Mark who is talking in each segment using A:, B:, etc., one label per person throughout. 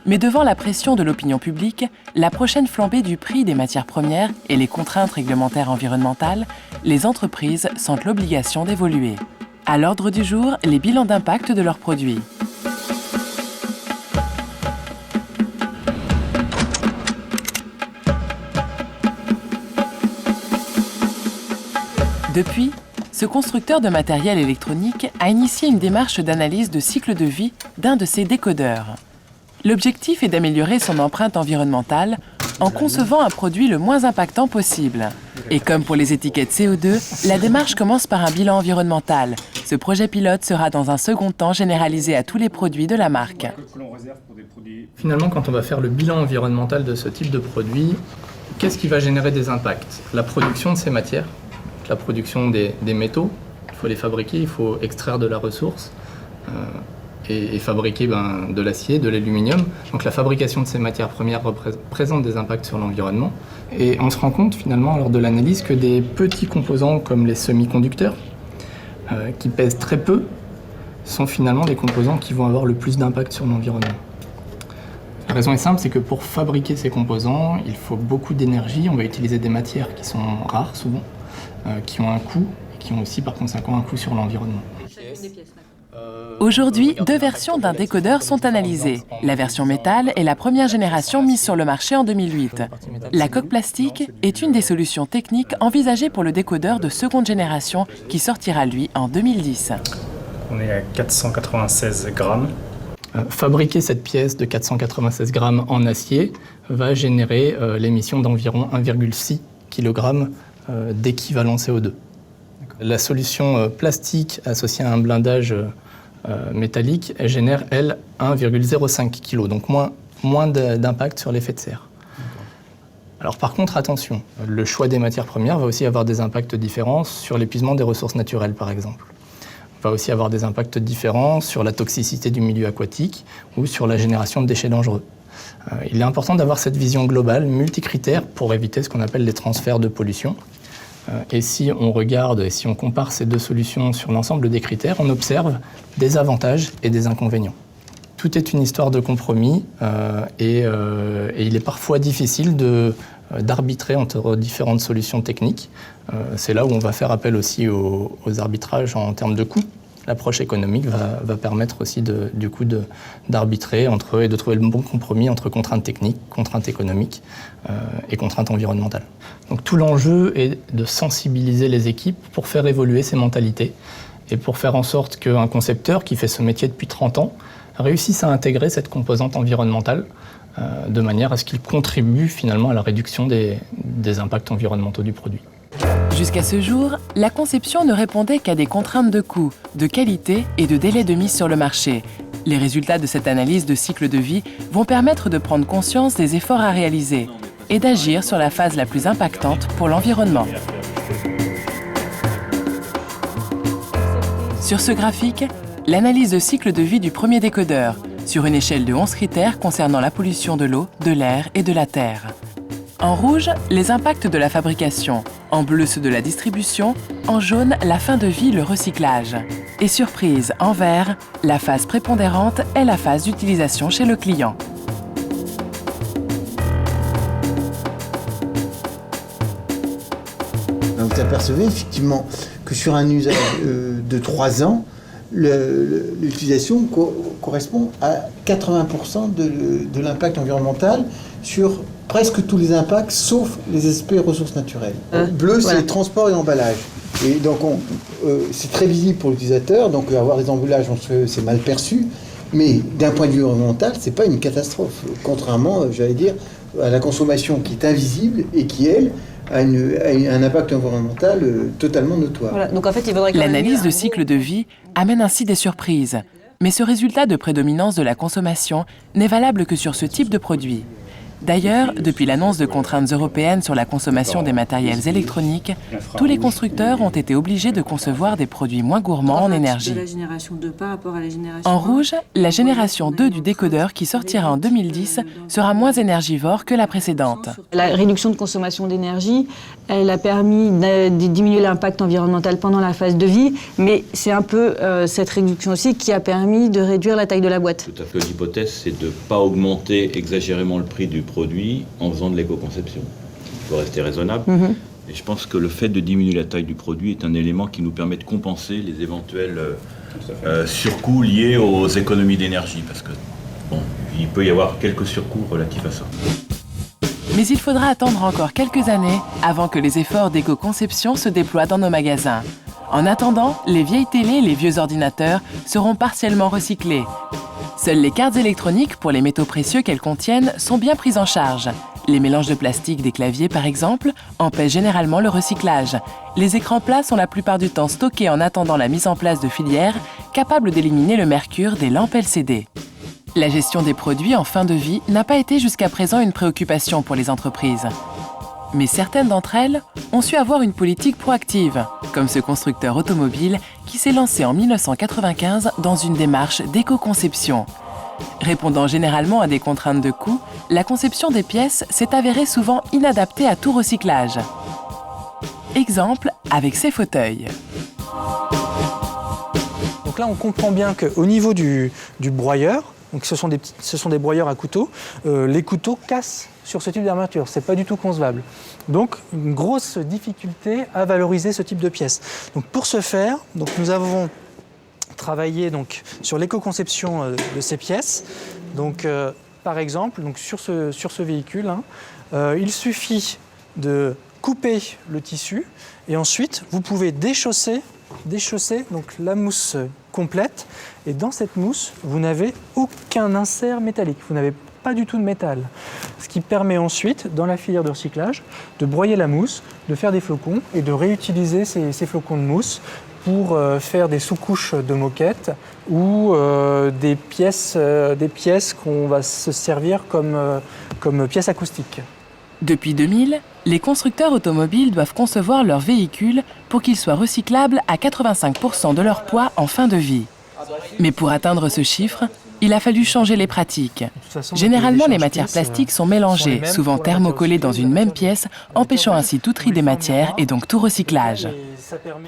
A: Mais devant la pression de l'opinion publique, la prochaine flambée du prix des matières premières et les contraintes réglementaires environnementales, les entreprises sentent l'obligation d'évoluer. À l'ordre du jour, les bilans d'impact de leurs produits. Depuis, ce constructeur de matériel électronique a initié une démarche d'analyse de cycle de vie d'un de ses décodeurs. L'objectif est d'améliorer son empreinte environnementale en concevant un produit le moins impactant possible. Et comme pour les étiquettes CO2, la démarche commence par un bilan environnemental. Ce projet pilote sera dans un second temps généralisé à tous les produits de la marque.
B: Finalement, quand on va faire le bilan environnemental de ce type de produit, qu'est-ce qui va générer des impacts? La production de ces matières, la production des métaux, il faut les fabriquer, il faut extraire de la ressource et fabriquer de l'acier, de l'aluminium. Donc la fabrication de ces matières premières présente des impacts sur l'environnement. Et on se rend compte finalement lors de l'analyse que des petits composants comme les semi-conducteurs, qui pèsent très peu, sont finalement les composants qui vont avoir le plus d'impact sur l'environnement. La raison est simple, c'est que pour fabriquer ces composants, il faut beaucoup d'énergie. On va utiliser des matières qui sont rares souvent, qui ont un coût, et qui ont aussi par conséquent un coût sur l'environnement.
A: Aujourd'hui, deux versions d'un décodeur sont analysées. La version métal est la première génération mise sur le marché en 2008. La coque plastique est une des solutions techniques envisagées pour le décodeur de seconde génération qui sortira, lui, en 2010.
C: On est à 496 grammes.
B: Fabriquer cette pièce de 496 grammes en acier va générer l'émission d'environ 1,6 kg d'équivalent CO2. La solution plastique associée à un blindage métallique, elle génère, elle, 1,05 kg, donc moins d'impact sur l'effet de serre. Alors par contre, attention, le choix des matières premières va aussi avoir des impacts différents sur l'épuisement des ressources naturelles, par exemple. Va aussi avoir des impacts différents sur la toxicité du milieu aquatique ou sur la génération de déchets dangereux. Il est important d'avoir cette vision globale, multicritère, pour éviter ce qu'on appelle les transferts de pollution. Et si on regarde et si on compare ces deux solutions sur l'ensemble des critères, on observe des avantages et des inconvénients. Tout est une histoire de compromis et il est parfois difficile d'arbitrer entre différentes solutions techniques. C'est là où on va faire appel aussi aux arbitrages en termes de coûts. L'approche économique va permettre aussi d'arbitrer entre et de trouver le bon compromis entre contraintes techniques, contraintes économiques et contraintes environnementales. Donc tout l'enjeu est de sensibiliser les équipes pour faire évoluer ces mentalités et pour faire en sorte qu'un concepteur qui fait ce métier depuis 30 ans réussisse à intégrer cette composante environnementale de manière à ce qu'il contribue finalement à la réduction des impacts environnementaux du produit.
A: Jusqu'à ce jour, la conception ne répondait qu'à des contraintes de coût, de qualité et de délai de mise sur le marché. Les résultats de cette analyse de cycle de vie vont permettre de prendre conscience des efforts à réaliser et d'agir sur la phase la plus impactante pour l'environnement. Sur ce graphique, l'analyse de cycle de vie du premier décodeur, sur une échelle de 11 critères concernant la pollution de l'eau, de l'air et de la terre. En rouge, les impacts de la fabrication. En bleu, ceux de la distribution. En jaune, la fin de vie, le recyclage. Et surprise, en vert, la phase prépondérante est la phase d'utilisation chez le client.
D: Vous apercevez effectivement que sur un usage de 3 ans, l'utilisation correspond à 80% de l'impact environnemental sur presque tous les impacts, sauf les aspects ressources naturelles. Bleu, c'est les transports et emballages. Et donc, c'est très visible pour l'utilisateur, donc avoir des emballages, c'est mal perçu, mais d'un point de vue environnemental, c'est pas une catastrophe, contrairement, j'allais dire, à la consommation qui est invisible et qui, elle, a un impact environnemental totalement notoire.
A: Voilà. Donc, en fait, l'analyse de cycle de vie amène ainsi des surprises. Mais ce résultat de prédominance de la consommation n'est valable que sur ce type de produit. D'ailleurs, depuis l'annonce de contraintes européennes sur la consommation des matériels électroniques, tous les constructeurs ont été obligés de concevoir des produits moins gourmands en énergie. En rouge, la génération 2 du décodeur qui sortira en 2010 sera moins énergivore que la précédente.
E: La réduction de consommation d'énergie, elle a permis de diminuer l'impact environnemental pendant la phase de vie, mais c'est un peu cette réduction aussi qui a permis de réduire la taille de la boîte.
F: Tout à fait. L'hypothèse, c'est de ne pas augmenter exagérément le prix du produit en faisant de l'éco-conception. Il faut rester raisonnable. Et je pense que le fait de diminuer la taille du produit est un élément qui nous permet de compenser les éventuels surcoûts liés aux économies d'énergie. Parce que, bon, il peut y avoir quelques surcoûts relatifs à ça.
A: Mais il faudra attendre encore quelques années avant que les efforts d'éco-conception se déploient dans nos magasins. En attendant, les vieilles télés et les vieux ordinateurs seront partiellement recyclés. Seules les cartes électroniques, pour les métaux précieux qu'elles contiennent, sont bien prises en charge. Les mélanges de plastique des claviers, par exemple, empêchent généralement le recyclage. Les écrans plats sont la plupart du temps stockés en attendant la mise en place de filières capables d'éliminer le mercure des lampes LCD. La gestion des produits en fin de vie n'a pas été jusqu'à présent une préoccupation pour les entreprises. Mais certaines d'entre elles ont su avoir une politique proactive, comme ce constructeur automobile qui s'est lancé en 1995 dans une démarche d'éco-conception. Répondant généralement à des contraintes de coût, la conception des pièces s'est avérée souvent inadaptée à tout recyclage. Exemple avec ces fauteuils.
G: Donc là, on comprend bien qu'au niveau du broyeur, donc ce sont des broyeurs à couteau, les couteaux cassent sur ce type d'armature. C'est pas du tout concevable. Donc, une grosse difficulté à valoriser ce type de pièces. Donc, pour ce faire, nous avons travaillé sur l'éco-conception de ces pièces. Donc, par exemple, sur ce véhicule, il suffit de couper le tissu et ensuite, vous pouvez déchausser donc, la mousse complète. Et dans cette mousse, vous n'avez aucun insert métallique. Vous n'avez pas du tout de métal. Ce qui permet ensuite, dans la filière de recyclage, de broyer la mousse, de faire des flocons et de réutiliser ces flocons de mousse pour faire des sous-couches de moquettes ou des pièces qu'on va se servir comme pièces acoustiques.
A: Depuis 2000, les constructeurs automobiles doivent concevoir leurs véhicules pour qu'ils soient recyclables à 85% de leur poids en fin de vie. Mais pour atteindre ce chiffre, il a fallu changer les pratiques. Généralement, les matières plastiques sont mélangées, souvent thermocollées dans une même pièce, empêchant ainsi tout tri des matières et donc tout recyclage.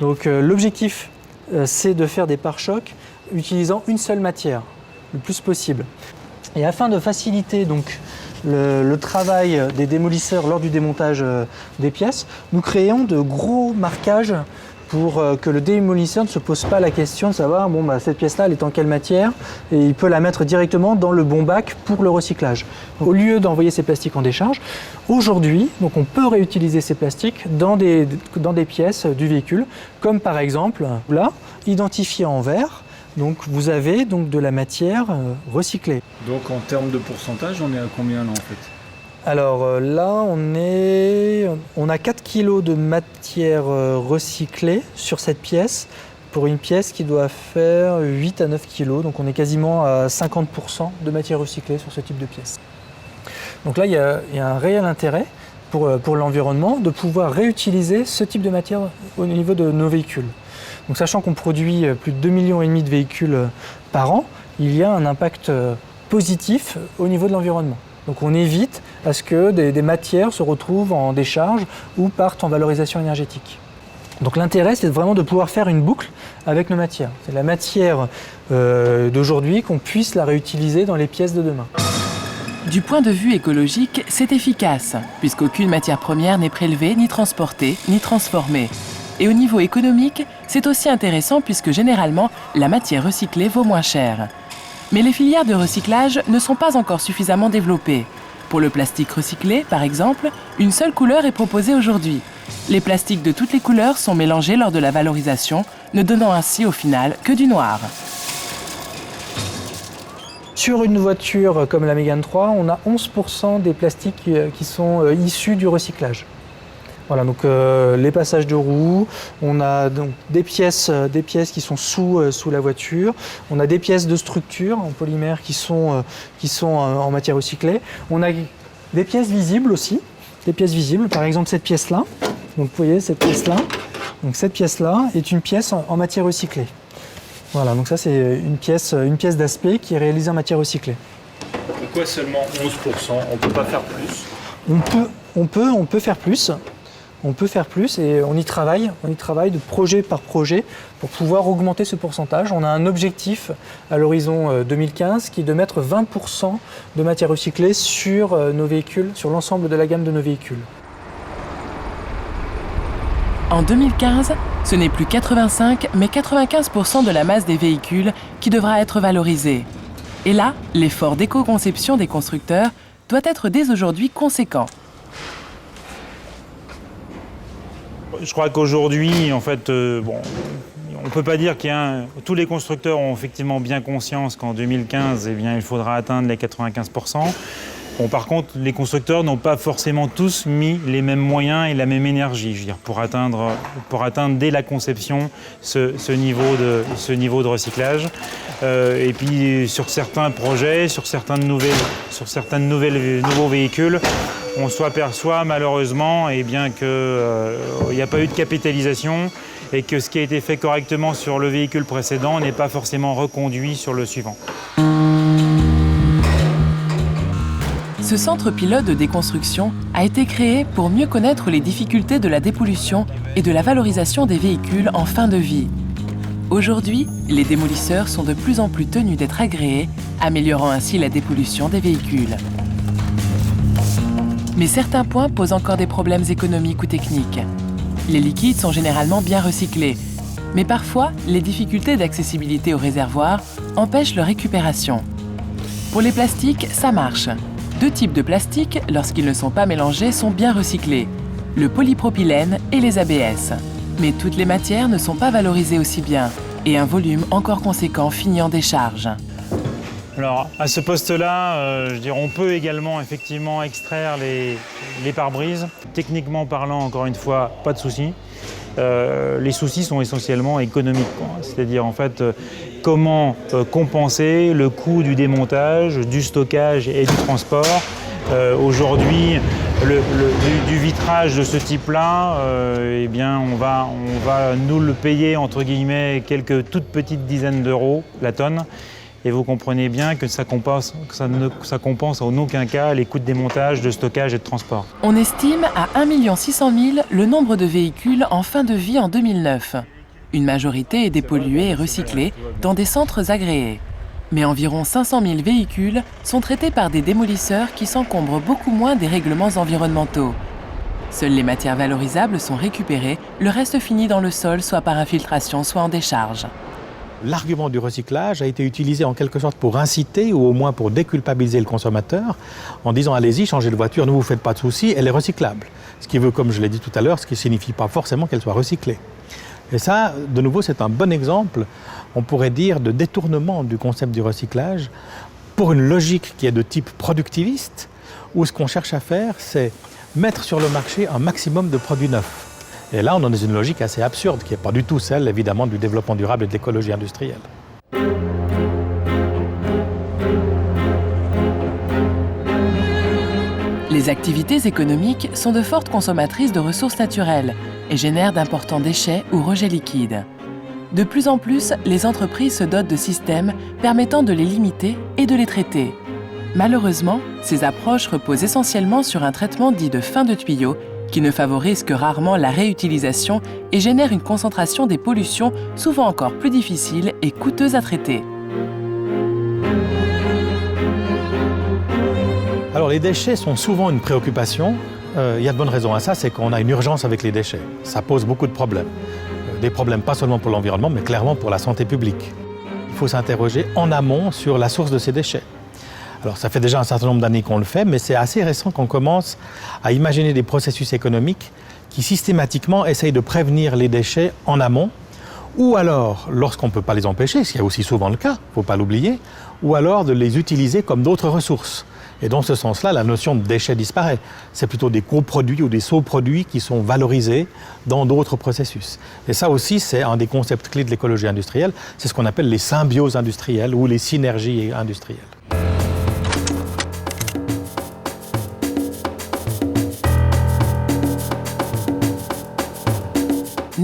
G: Donc l'objectif, c'est de faire des pare-chocs utilisant une seule matière, le plus possible. Et afin de faciliter donc le travail des démolisseurs lors du démontage des pièces, nous créons de gros marquages pour que le démolisseur ne se pose pas la question de savoir cette pièce-là, elle est en quelle matière, et il peut la mettre directement dans le bon bac pour le recyclage. Donc, au lieu d'envoyer ces plastiques en décharge, aujourd'hui, on peut réutiliser ces plastiques dans des pièces du véhicule, comme par exemple là, identifié en vert. Donc vous avez de la matière recyclée.
C: Donc en termes de pourcentage, on est à combien là en fait ?
G: Alors là, on a 4 kg de matière recyclée sur cette pièce, pour une pièce qui doit faire 8 à 9 kg. Donc on est quasiment à 50% de matière recyclée sur ce type de pièce. Donc là, il y a un réel intérêt pour l'environnement de pouvoir réutiliser ce type de matière au niveau de nos véhicules. Donc sachant qu'on produit plus de 2,5 millions de véhicules par an, il y a un impact positif au niveau de l'environnement. Donc on évite à ce que des matières se retrouvent en décharge ou partent en valorisation énergétique. Donc l'intérêt, c'est vraiment de pouvoir faire une boucle avec nos matières. C'est la matière d'aujourd'hui qu'on puisse la réutiliser dans les pièces de demain.
A: Du point de vue écologique, c'est efficace, puisqu'aucune matière première n'est prélevée, ni transportée, ni transformée. Et au niveau économique, c'est aussi intéressant puisque généralement, la matière recyclée vaut moins cher. Mais les filières de recyclage ne sont pas encore suffisamment développées. Pour le plastique recyclé, par exemple, une seule couleur est proposée aujourd'hui. Les plastiques de toutes les couleurs sont mélangés lors de la valorisation, ne donnant ainsi au final que du noir.
G: Sur une voiture comme la Mégane 3, on a 11% des plastiques qui sont issus du recyclage. Voilà, donc les passages de roues, on a donc des pièces qui sont sous la voiture, on a des pièces de structure en polymère qui sont en matière recyclée, on a Des pièces visibles aussi, des pièces visibles, par exemple cette pièce-là. Donc vous voyez cette pièce-là. Donc cette pièce-là est une pièce en matière recyclée. Voilà, donc ça c'est une pièce d'aspect qui est réalisée en matière recyclée.
C: Pourquoi seulement 11%? On ne peut pas faire plus?
G: On peut faire plus. On peut faire plus et on y travaille de projet par projet pour pouvoir augmenter ce pourcentage. On a un objectif à l'horizon 2015 qui est de mettre 20% de matière recyclée sur nos véhicules, sur l'ensemble de la gamme de nos véhicules.
A: En 2015, ce n'est plus 85, mais 95% de la masse des véhicules qui devra être valorisée. Et là, l'effort d'éco-conception des constructeurs doit être dès aujourd'hui conséquent.
H: Je crois qu'aujourd'hui, en fait, on ne peut pas dire tous les constructeurs ont effectivement bien conscience qu'en 2015, il faudra atteindre les 95%. Bon, par contre, les constructeurs n'ont pas forcément tous mis les mêmes moyens et la même énergie, je veux dire, pour atteindre dès la conception ce niveau de recyclage. Et puis sur certains projets, sur certains nouveaux véhicules, on s'aperçoit malheureusement qu'il n'y a pas eu de capitalisation et que ce qui a été fait correctement sur le véhicule précédent n'est pas forcément reconduit sur le suivant.
A: Ce centre pilote de déconstruction a été créé pour mieux connaître les difficultés de la dépollution et de la valorisation des véhicules en fin de vie. Aujourd'hui, les démolisseurs sont de plus en plus tenus d'être agréés, améliorant ainsi la dépollution des véhicules. Mais certains points posent encore des problèmes économiques ou techniques. Les liquides sont généralement bien recyclés, mais parfois, les difficultés d'accessibilité aux réservoirs empêchent leur récupération. Pour les plastiques, ça marche. Deux types de plastiques, lorsqu'ils ne sont pas mélangés, sont bien recyclés, le polypropylène et les ABS. Mais toutes les matières ne sont pas valorisées aussi bien, et un volume encore conséquent finit en décharge.
H: Alors, à ce poste-là, on peut également effectivement extraire les pare-brises. Techniquement parlant, encore une fois, pas de souci. Les soucis sont essentiellement économiques, c'est-à-dire en fait comment compenser le coût du démontage, du stockage et du transport. Aujourd'hui, du vitrage de ce type-là, on va nous le payer entre guillemets quelques toutes petites dizaines d'euros la tonne. Et vous comprenez bien que ça compense en aucun cas les coûts de démontage, de stockage et de transport.
A: On estime à 1 600 000 le nombre de véhicules en fin de vie en 2009. Une majorité est dépolluée et recyclée dans des centres agréés. Mais environ 500 000 véhicules sont traités par des démolisseurs qui s'encombrent beaucoup moins des règlements environnementaux. Seules les matières valorisables sont récupérées, le reste finit dans le sol, soit par infiltration, soit en décharge.
I: L'argument du recyclage a été utilisé en quelque sorte pour inciter ou au moins pour déculpabiliser le consommateur en disant allez-y, changez de voiture, ne vous faites pas de soucis, elle est recyclable. Ce qui veut, comme je l'ai dit tout à l'heure, ce qui ne signifie pas forcément qu'elle soit recyclée. Et ça, de nouveau, c'est un bon exemple, on pourrait dire, de détournement du concept du recyclage pour une logique qui est de type productiviste, où ce qu'on cherche à faire, c'est mettre sur le marché un maximum de produits neufs. Et là, on est dans une logique assez absurde, qui n'est pas du tout celle, évidemment, du développement durable et de l'écologie industrielle.
A: Les activités économiques sont de fortes consommatrices de ressources naturelles et génèrent d'importants déchets ou rejets liquides. De plus en plus, les entreprises se dotent de systèmes permettant de les limiter et de les traiter. Malheureusement, ces approches reposent essentiellement sur un traitement dit de fin de tuyau qui ne favorise que rarement la réutilisation et génère une concentration des pollutions souvent encore plus difficile et coûteuse à traiter.
I: Alors les déchets sont souvent une préoccupation. Il y a de bonnes raisons à ça, c'est qu'on a une urgence avec les déchets. Ça pose beaucoup de problèmes. Des problèmes pas seulement pour l'environnement, mais clairement pour la santé publique. Il faut s'interroger en amont sur la source de ces déchets. Alors ça fait déjà un certain nombre d'années qu'on le fait, mais c'est assez récent qu'on commence à imaginer des processus économiques qui systématiquement essayent de prévenir les déchets en amont, ou alors, lorsqu'on ne peut pas les empêcher, ce qui est aussi souvent le cas, il ne faut pas l'oublier, ou alors de les utiliser comme d'autres ressources. Et dans ce sens-là, la notion de déchets disparaît. C'est plutôt des coproduits ou des sous-produits qui sont valorisés dans d'autres processus. Et ça aussi, c'est un des concepts clés de l'écologie industrielle. C'est ce qu'on appelle les symbioses industrielles ou les synergies industrielles.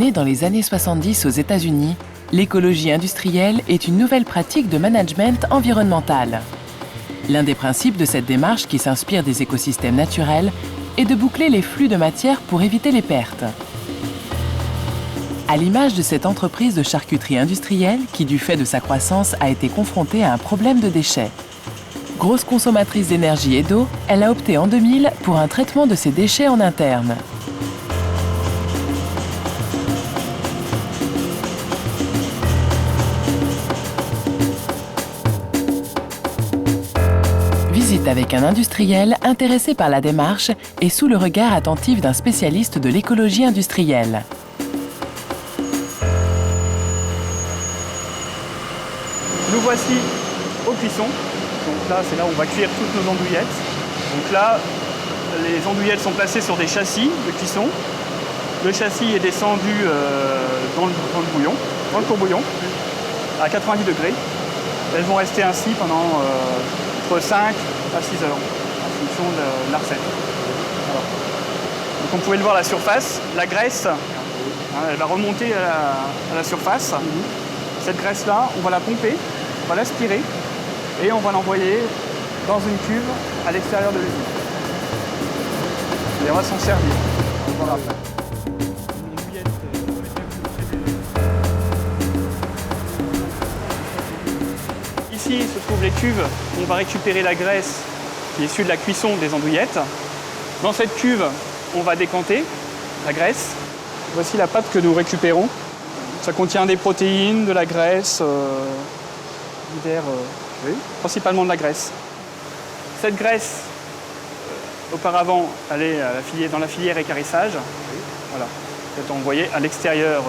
A: Née dans les années 70 aux États-Unis, l'écologie industrielle est une nouvelle pratique de management environnemental. L'un des principes de cette démarche, qui s'inspire des écosystèmes naturels, est de boucler les flux de matière pour éviter les pertes. À l'image de cette entreprise de charcuterie industrielle qui, du fait de sa croissance, a été confrontée à un problème de déchets. Grosse consommatrice d'énergie et d'eau, elle a opté en 2000 pour un traitement de ses déchets en interne. Visite avec un industriel intéressé par la démarche et sous le regard attentif d'un spécialiste de l'écologie industrielle.
J: Nous voici au cuisson. Donc là, c'est là où on va cuire toutes nos andouillettes. Donc là, les andouillettes sont placées sur des châssis de cuisson. Le châssis est descendu dans le bouillon, dans le courbouillon, à 90 degrés. Elles vont rester ainsi pendant entre 5 à 6 heures, en fonction de la recette. Voilà. Donc on pouvait le voir à la surface, la graisse, elle va remonter à la surface. Cette graisse-là, on va la pomper, on va l'aspirer et on va l'envoyer dans une cuve à l'extérieur de l'usine. Et on va s'en servir. On va voir après. Ici se trouvent les cuves où on va récupérer la graisse qui est issue de la cuisson des andouillettes. Dans cette cuve, on va décanter la graisse. Voici la pâte que nous récupérons. Ça contient des protéines, de la graisse, principalement de la graisse. Cette graisse, auparavant, allait dans la filière équarrissage. Voilà. Elle est envoyée à l'extérieur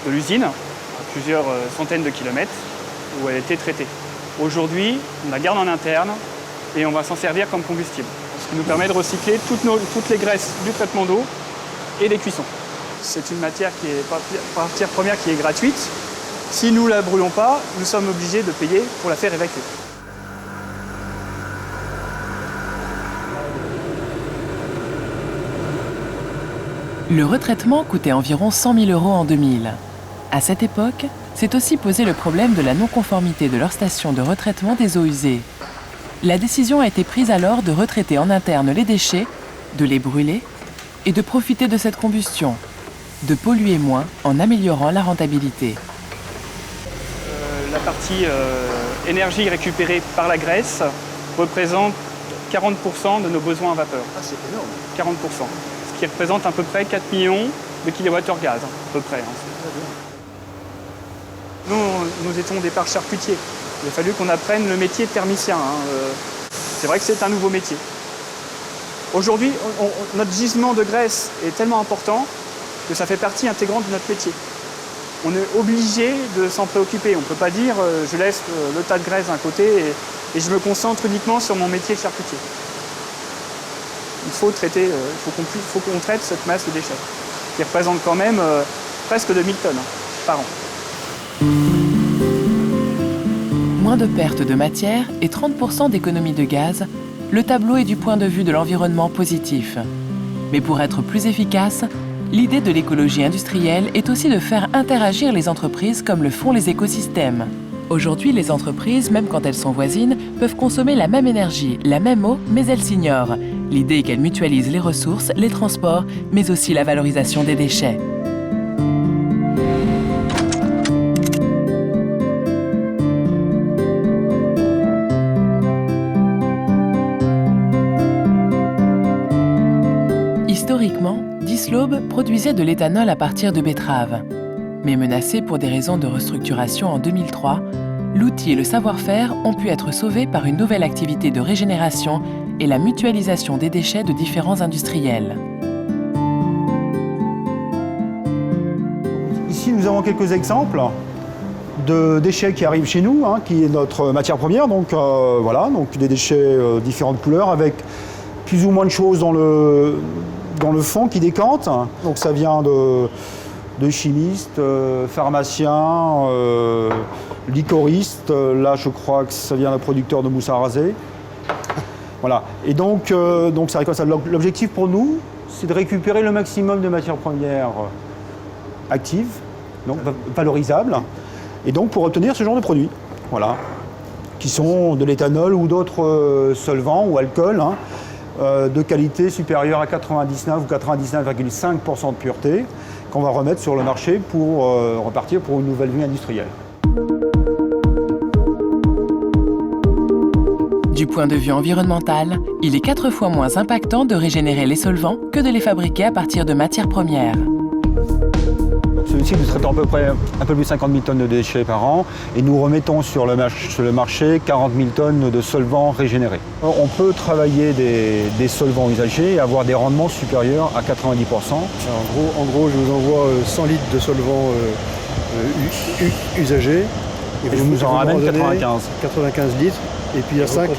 J: de l'usine, à plusieurs centaines de kilomètres, où elle était traitée. Aujourd'hui, on la garde en interne et on va s'en servir comme combustible. Ce qui nous permet de recycler toutes les graisses du traitement d'eau et des cuissons. C'est une matière qui est matière première qui est gratuite. Si nous ne la brûlons pas, nous sommes obligés de payer pour la faire évacuer.
A: Le retraitement coûtait environ 100 000 € en 2000. À cette époque, s'est aussi posé le problème de la non-conformité de leur station de retraitement des eaux usées. La décision a été prise alors de retraiter en interne les déchets, de les brûler et de profiter de cette combustion, de polluer moins en améliorant la rentabilité.
J: La partie énergie récupérée par la graisse représente 40% de nos besoins en vapeur.
K: Ah, c'est énorme.
J: 40%. Ce qui représente à peu près 4 millions de kilowattheures gaz, à peu près. Nous étions au départ charcutiers. Il a fallu qu'on apprenne le métier de thermicien. C'est vrai que c'est un nouveau métier. Aujourd'hui, notre gisement de graisse est tellement important que ça fait partie intégrante de notre métier. On est obligé de s'en préoccuper. On ne peut pas dire je laisse le tas de graisse d'un côté et je me concentre uniquement sur mon métier de charcutier. Il faut traiter, faut qu'on traite cette masse de déchets, qui représente quand même presque 2000 tonnes par an.
A: Moins de pertes de matière et 30% d'économie de gaz, le tableau est du point de vue de l'environnement positif. Mais pour être plus efficace, l'idée de l'écologie industrielle est aussi de faire interagir les entreprises comme le font les écosystèmes. Aujourd'hui, les entreprises, même quand elles sont voisines, peuvent consommer la même énergie, la même eau, mais elles s'ignorent. L'idée est qu'elles mutualisent les ressources, les transports, mais aussi la valorisation des déchets. Historiquement, Dislaube produisait de l'éthanol à partir de betteraves. Mais menacé pour des raisons de restructuration en 2003, l'outil et le savoir-faire ont pu être sauvés par une nouvelle activité de régénération et la mutualisation des déchets de différents industriels.
K: Ici, nous avons quelques exemples de déchets qui arrivent chez nous, qui est notre matière première. Donc voilà, donc des déchets différentes couleurs avec plus ou moins de choses dans le fond qui décantent. Donc ça vient de chimistes, pharmaciens, licoristes. Là, je crois que ça vient d'un producteur de mousse à raser. Voilà. Et donc ça, comme ça. L'objectif pour nous, c'est de récupérer le maximum de matières premières actives, donc valorisables, et donc pour obtenir ce genre de produits, voilà, qui sont de l'éthanol ou d'autres solvants ou alcools, de qualité supérieure à 99 ou 99,5% de pureté, qu'on va remettre sur le marché pour repartir pour une nouvelle vie industrielle.
A: Du point de vue environnemental, il est 4 fois moins impactant de régénérer les solvants que de les fabriquer à partir de matières premières.
K: Celui-ci, nous traitons à peu près un peu plus de 50 000 tonnes de déchets par an et nous remettons sur le marché 40 000 tonnes de solvants régénérés. On peut travailler des solvants usagés et avoir des rendements supérieurs à 90%.
L: En gros, je vous envoie 100 litres de solvants usagés
K: et vous nous en ramenez 95
L: litres. Et puis il y a 5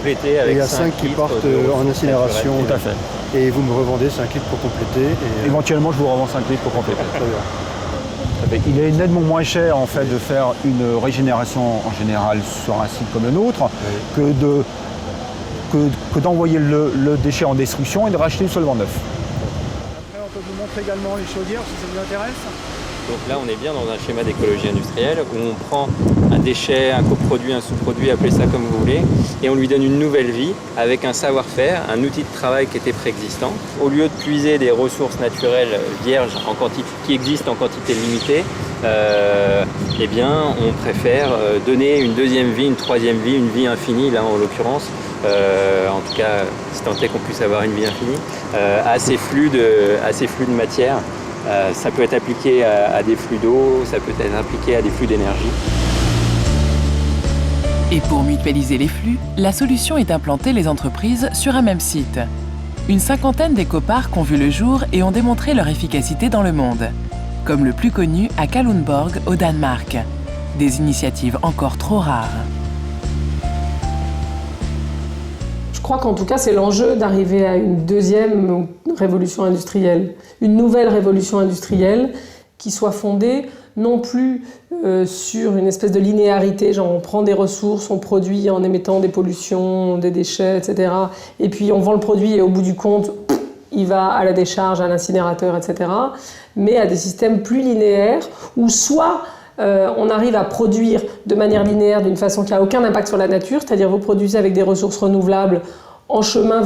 L: qui partent en incinération.
K: Tout à fait.
L: Et vous me revendez 5 litres pour compléter. Et
K: éventuellement, je vous revends 5 litres pour compléter. Très bien. Il est nettement moins cher en fait de faire une régénération en général sur un site comme le nôtre que d'envoyer le déchet en destruction et de racheter le solvant neuf.
L: Après, on peut vous montrer également les chaudières si ça vous intéresse.
M: Donc là, on est bien dans un schéma d'écologie industrielle où on prend un déchet, un coproduit, un sous-produit, appelez ça comme vous voulez, et on lui donne une nouvelle vie avec un savoir-faire, un outil de travail qui était préexistant. Au lieu de puiser des ressources naturelles vierges qui existent en quantité limitée, eh bien, on préfère donner une deuxième vie, une troisième vie, une vie infinie, là en l'occurrence, en tout cas, si tant est qu'on puisse avoir une vie infinie, à ces flux de matière. Ça peut être appliqué à des flux d'eau, ça peut être appliqué à des flux d'énergie.
A: Et pour mutualiser les flux, la solution est d'implanter les entreprises sur un même site. Une cinquantaine d'écoparcs ont vu le jour et ont démontré leur efficacité dans le monde, comme le plus connu à Kalundborg au Danemark. Des initiatives encore trop rares.
N: Je crois qu'en tout cas, c'est l'enjeu d'arriver à une deuxième révolution industrielle, une nouvelle révolution industrielle qui soit fondée non plus sur une espèce de linéarité, genre on prend des ressources, on produit en émettant des pollutions, des déchets, etc. Et puis on vend le produit et au bout du compte, il va à la décharge, à l'incinérateur, etc. Mais à des systèmes plus linéaires où soit on arrive à produire de manière linéaire d'une façon qui n'a aucun impact sur la nature, c'est-à-dire vous produisez avec des ressources renouvelables, en chemin,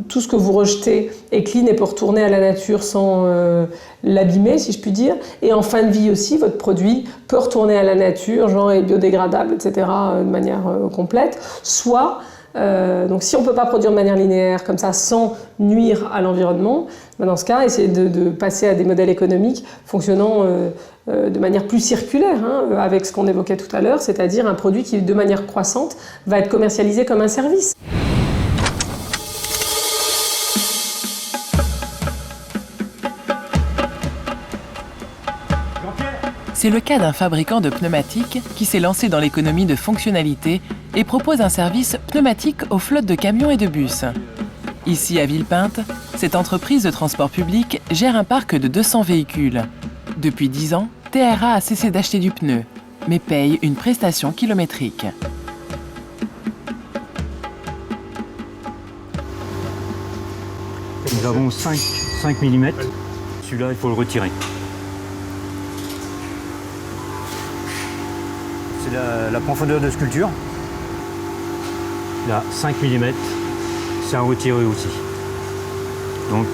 N: tout ce que vous rejetez est clean et peut retourner à la nature sans l'abîmer, si je puis dire. Et en fin de vie aussi, votre produit peut retourner à la nature, genre est biodégradable, etc., de manière complète. Soit, donc si on ne peut pas produire de manière linéaire comme ça sans nuire à l'environnement, dans ce cas, essayer de passer à des modèles économiques fonctionnant de manière plus circulaire, avec ce qu'on évoquait tout à l'heure, c'est-à-dire un produit qui, de manière croissante, va être commercialisé comme un service.
A: C'est le cas d'un fabricant de pneumatiques qui s'est lancé dans l'économie de fonctionnalité et propose un service pneumatique aux flottes de camions et de bus. Ici à Villepinte, cette entreprise de transport public gère un parc de 200 véhicules. Depuis 10 ans, TRA a cessé d'acheter du pneu, mais paye une prestation kilométrique.
O: Nous avons 5 mm. Celui-là, il faut le retirer. C'est la profondeur de sculpture. Là, 5 mm, c'est à retirer aussi. Donc,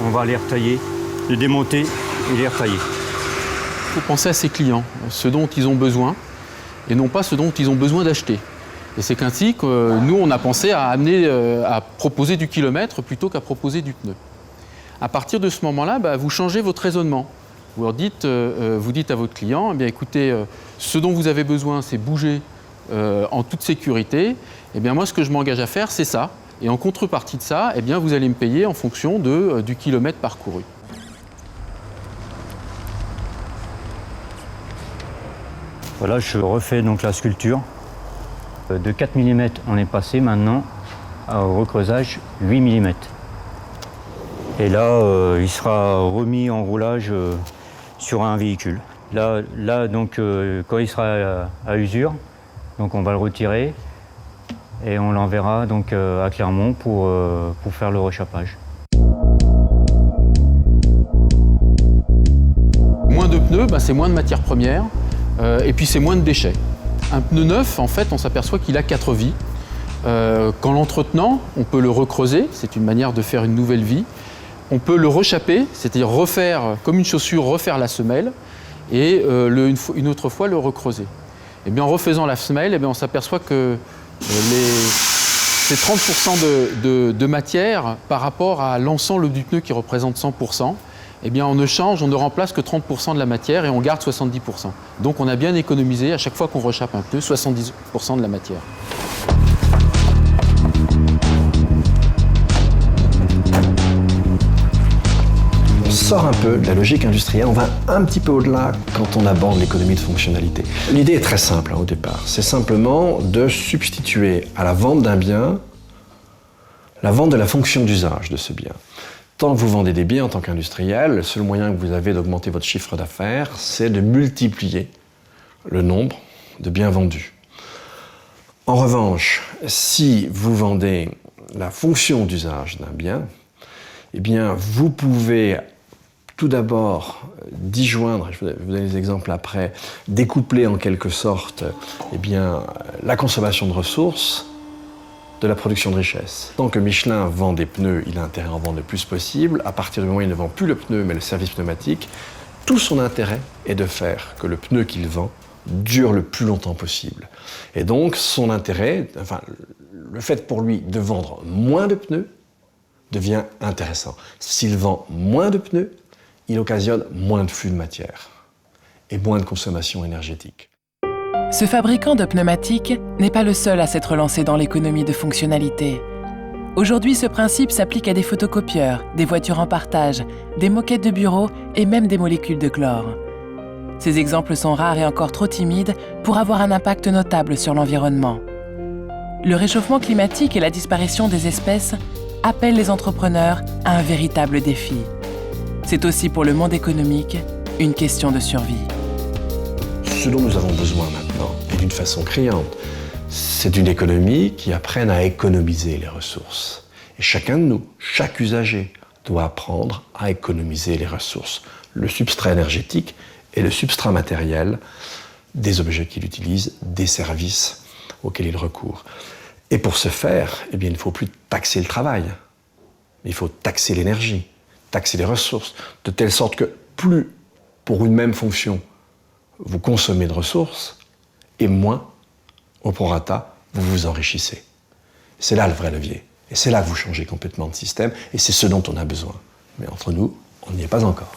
O: on va les retailler, les démonter et les retailler.
P: Il faut penser à ses clients, ce dont ils ont besoin, et non pas ce dont ils ont besoin d'acheter. Et c'est ainsi que nous, on a pensé à à proposer du kilomètre plutôt qu'à proposer du pneu. À partir de ce moment-là, vous changez votre raisonnement. Vous dites à votre client, eh bien, écoutez, ce dont vous avez besoin, c'est bouger en toute sécurité. Eh bien, moi, ce que je m'engage à faire, c'est ça. Et en contrepartie de ça, eh bien, vous allez me payer en fonction du kilomètre parcouru.
O: Voilà, je refais donc la sculpture. De 4 mm, on est passé maintenant au recreusage 8 mm. Et là, il sera remis en roulage sur un véhicule. Là donc, quand il sera à usure, donc on va le retirer et on l'enverra donc à Clermont pour faire le rechappage.
P: Moins pneu, c'est moins de matières premières et puis c'est moins de déchets. Un pneu neuf, en fait, on s'aperçoit qu'il a 4 vies. Qu'en l'entretenant, on peut le recreuser, c'est une manière de faire une nouvelle vie. On peut le rechaper, c'est-à-dire refaire, comme une chaussure, refaire la semelle et une autre fois le recreuser. Et bien, en refaisant la semelle, on s'aperçoit que ces 30% de matière par rapport à l'ensemble du pneu qui représente 100%, on ne remplace que 30% de la matière et on garde 70%. Donc on a bien économisé, à chaque fois qu'on rechappe un pneu, 70% de la matière.
Q: On sort un peu de la logique industrielle, on va un petit peu au-delà quand on aborde l'économie de fonctionnalité. L'idée est très simple au départ, c'est simplement de substituer à la vente d'un bien, la vente de la fonction d'usage de ce bien. Tant que vous vendez des biens en tant qu'industriel, le seul moyen que vous avez d'augmenter votre chiffre d'affaires, c'est de multiplier le nombre de biens vendus. En revanche, si vous vendez la fonction d'usage d'un bien, vous pouvez tout d'abord disjoindre, je vais vous donner des exemples après, découpler en quelque sorte la consommation de ressources de la production de richesse. Tant que Michelin vend des pneus, il a intérêt à en vendre le plus possible. À partir du moment où il ne vend plus le pneu, mais le service pneumatique, tout son intérêt est de faire que le pneu qu'il vend dure le plus longtemps possible. Et donc, son intérêt, le fait pour lui de vendre moins de pneus, devient intéressant. S'il vend moins de pneus, il occasionne moins de flux de matière et moins de consommation énergétique.
A: Ce fabricant de pneumatiques n'est pas le seul à s'être lancé dans l'économie de fonctionnalité. Aujourd'hui, ce principe s'applique à des photocopieurs, des voitures en partage, des moquettes de bureau et même des molécules de chlore. Ces exemples sont rares et encore trop timides pour avoir un impact notable sur l'environnement. Le réchauffement climatique et la disparition des espèces appellent les entrepreneurs à un véritable défi. C'est aussi pour le monde économique une question de survie.
Q: Ce dont nous avons besoin maintenant, et d'une façon criante, c'est une économie qui apprenne à économiser les ressources. Et chacun de nous, chaque usager, doit apprendre à économiser les ressources, le substrat énergétique et le substrat matériel des objets qu'il utilise, des services auxquels il recourt. Et pour ce faire, il ne faut plus taxer le travail, mais il faut taxer l'énergie, taxer les ressources, de telle sorte que plus, pour une même fonction, vous consommez de ressources, et moins, au prorata, vous vous enrichissez. C'est là le vrai levier. Et c'est là que vous changez complètement de système, et c'est ce dont on a besoin. Mais entre nous, on n'y est pas encore.